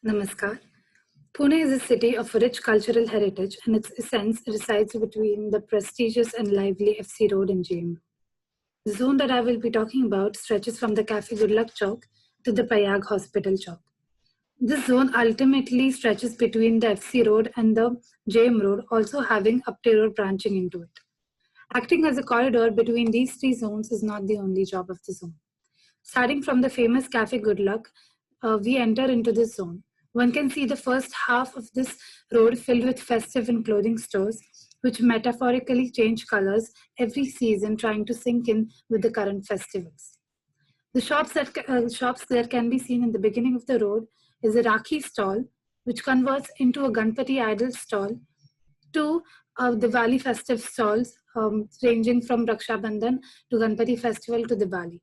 Namaskar. Pune is a city of rich cultural heritage and its essence resides between the prestigious and lively FC Road and JM. The zone that I will be talking about stretches from the Cafe Good Luck Chowk to the Prayag Hospital Chowk. This zone ultimately stretches between the FC Road and the JM Road, also having Upte Road branching into it. Acting as a corridor between these three zones is not the only job of the zone. Starting from the famous Cafe Good Luck, we enter into this zone. One can see the first half of this road filled with festive and clothing stores, which metaphorically change colors every season, trying to sync in with the current festivals. The shops that can be seen in the beginning of the road is a Rakhi stall, which converts into a Ganpati idol stall, to the Diwali festive stalls, ranging from Raksha Bandhan to Ganpati festival to Diwali.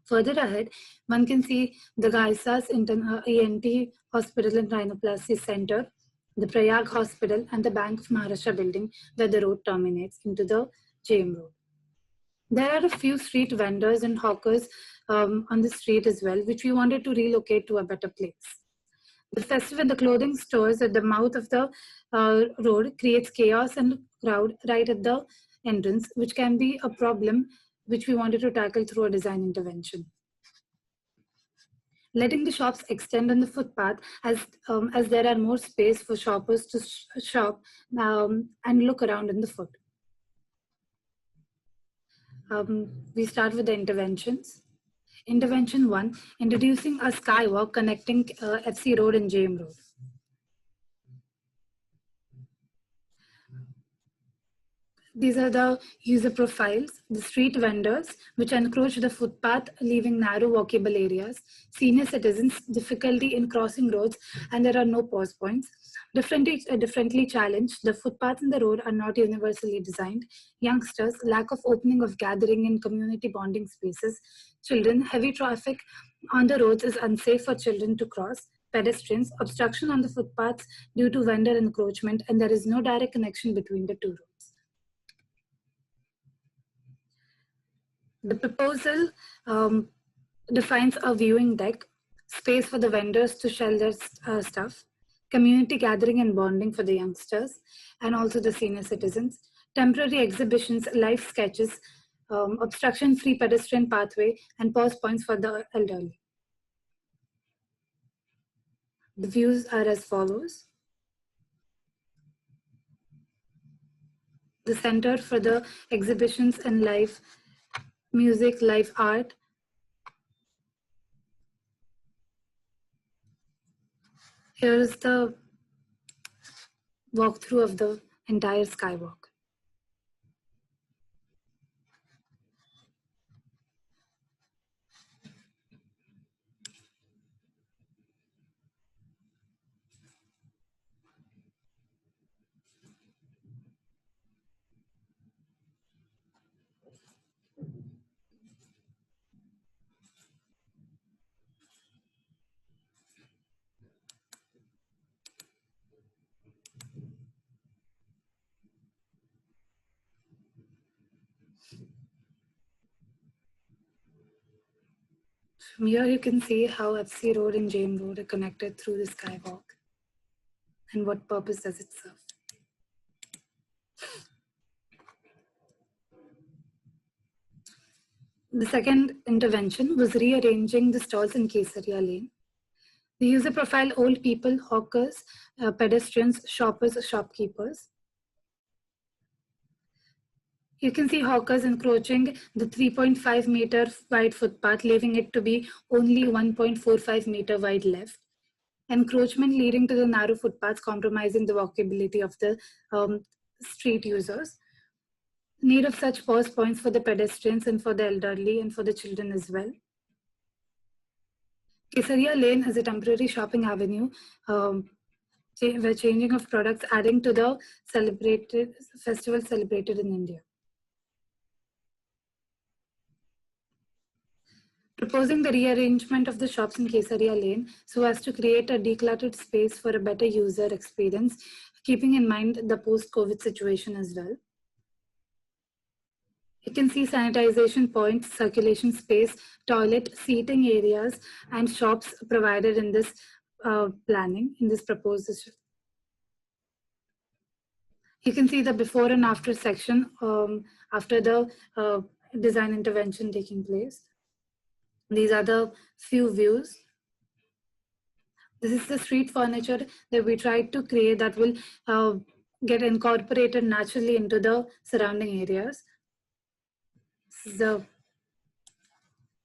Further ahead, one can see the Gaisas ENT Hospital and Rhinoplasty Center, the Prayag Hospital, and the Bank of Maharashtra building where the road terminates into the JM Road. There are a few street vendors and hawkers on the street as well, which we wanted to relocate to a better place. The festive and the clothing stores at the mouth of the road creates chaos and crowd right at the entrance, which can be a problem which we wanted to tackle through a design intervention. Letting the shops extend on the footpath as there are more space for shoppers to shop and look around in the foot. We start with the interventions. Intervention 1, introducing a skywalk connecting FC Road and JM Road. These are the user profiles, the street vendors, which encroach the footpath, leaving narrow walkable areas, senior citizens, difficulty in crossing roads, and there are no pause points. Differently challenged, the footpaths in the road are not universally designed. Youngsters, lack of opening of gathering and community bonding spaces. Children, heavy traffic on the roads is unsafe for children to cross. Pedestrians, obstruction on the footpaths due to vendor encroachment, and there is no direct connection between the two roads. The proposal defines a viewing deck, space for the vendors to sell their stuff, community gathering and bonding for the youngsters, and also the senior citizens, temporary exhibitions, live sketches, obstruction-free pedestrian pathway, and pause points for the elderly. The views are as follows. The center for the exhibitions and live music, live art. Here is the walkthrough of the entire skywalk. From here you can see how FC Road and JM Road are connected through the skywalk and what purpose does it serve. The second intervention was rearranging the stalls in Kesaria Lane. The user profile: old people, hawkers, pedestrians, shoppers, shopkeepers. You can see hawkers encroaching the 3.5 meter wide footpath, leaving it to be only 1.45 meter wide left. Encroachment leading to the narrow footpaths, compromising the walkability of the street users. Need of such pause points for the pedestrians and for the elderly and for the children as well. Kesaria Lane is a temporary shopping avenue where changing of products adding to the festival celebrated in India. Proposing the rearrangement of the shops in Kesaria Lane so as to create a decluttered space for a better user experience, keeping in mind the post-COVID situation as well. You can see sanitization points, circulation space, toilet, seating areas, and shops provided in this planning in this proposed. You can see the before and after section after the design intervention taking place. These are the few views. This is the street furniture that we tried to create that will get incorporated naturally into the surrounding areas. This is the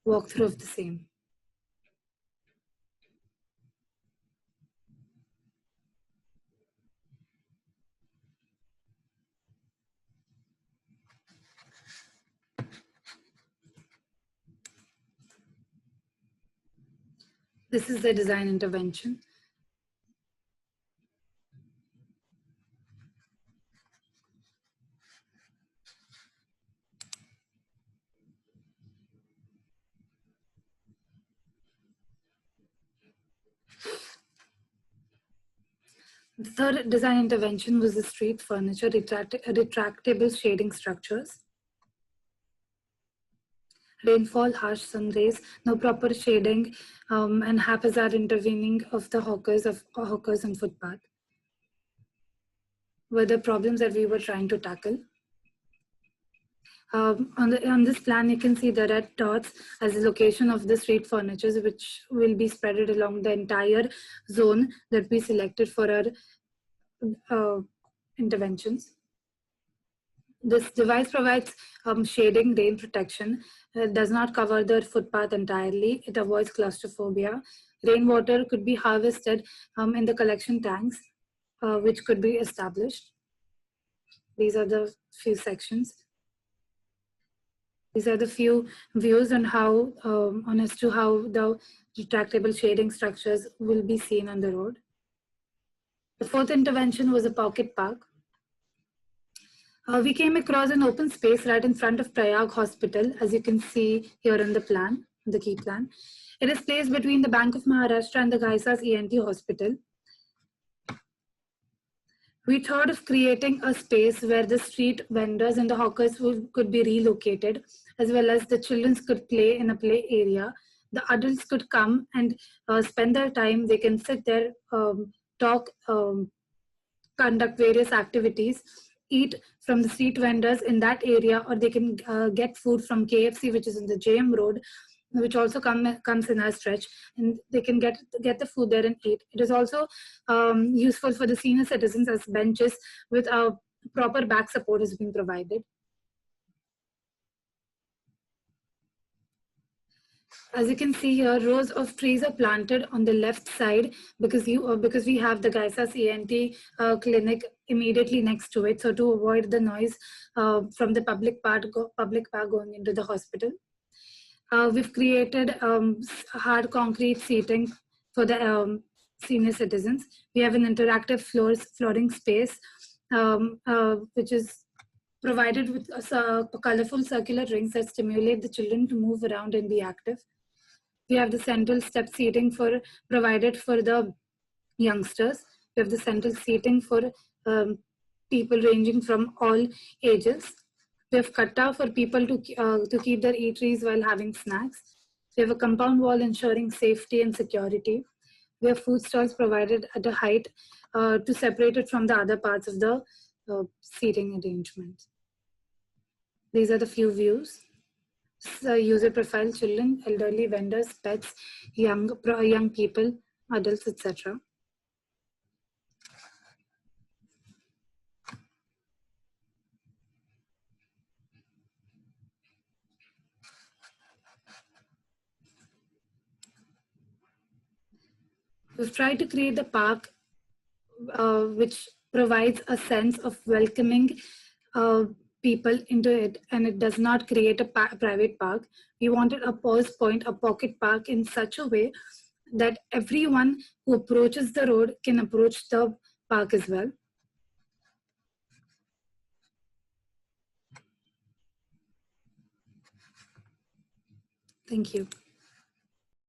walkthrough of the same. This is the design intervention. The third design intervention was the street furniture retractable shading structures. Rainfall, harsh sun rays, no proper shading, and haphazard intervening of the hawkers and footpath were the problems that we were trying to tackle. On this plan, you can see the red dots as the location of the street furnitures, which will be spread along the entire zone that we selected for our interventions. This device provides shading, rain protection. It does not cover the footpath entirely. It avoids claustrophobia. Rainwater could be harvested in the collection tanks, which could be established. These are the few sections. These are the few views on how, as to how the retractable shading structures will be seen on the road. The fourth intervention was a pocket park. We came across an open space right in front of Prayag Hospital, as you can see here in the plan, the key plan. It is placed between the Bank of Maharashtra and the Gaisas ENT Hospital. We thought of creating a space where the street vendors and the hawkers could be relocated, as well as the children could play in a play area. The adults could come and spend their time. They can sit there, talk, conduct various activities, eat from the street vendors in that area, or they can get food from KFC, which is in the JM Road, which also comes in our stretch, and they can get the food there and eat. It is also useful for the senior citizens as benches with proper back support has been provided. As you can see here, rows of trees are planted on the left side because we have the Gaisas ENT clinic immediately next to it. So to avoid the noise from the public park going into the hospital. We've created hard concrete seating for the senior citizens. We have an interactive flooring space, which is provided with colorful circular rings that stimulate the children to move around and be active. We have the central step seating provided for the youngsters. We have the central seating for people ranging from all ages. We have katta for people to keep their eateries while having snacks. We have a compound wall ensuring safety and security. We have food stalls provided at a height to separate it from the other parts of the seating arrangement. These are the few views. User profile: children, elderly, vendors, pets, young people, adults, etc. We've tried to create the park which provides a sense of welcoming people into it, and it does not create a private park. We wanted a pause point, a pocket park, in such a way that everyone who approaches the road can approach the park as well. Thank you.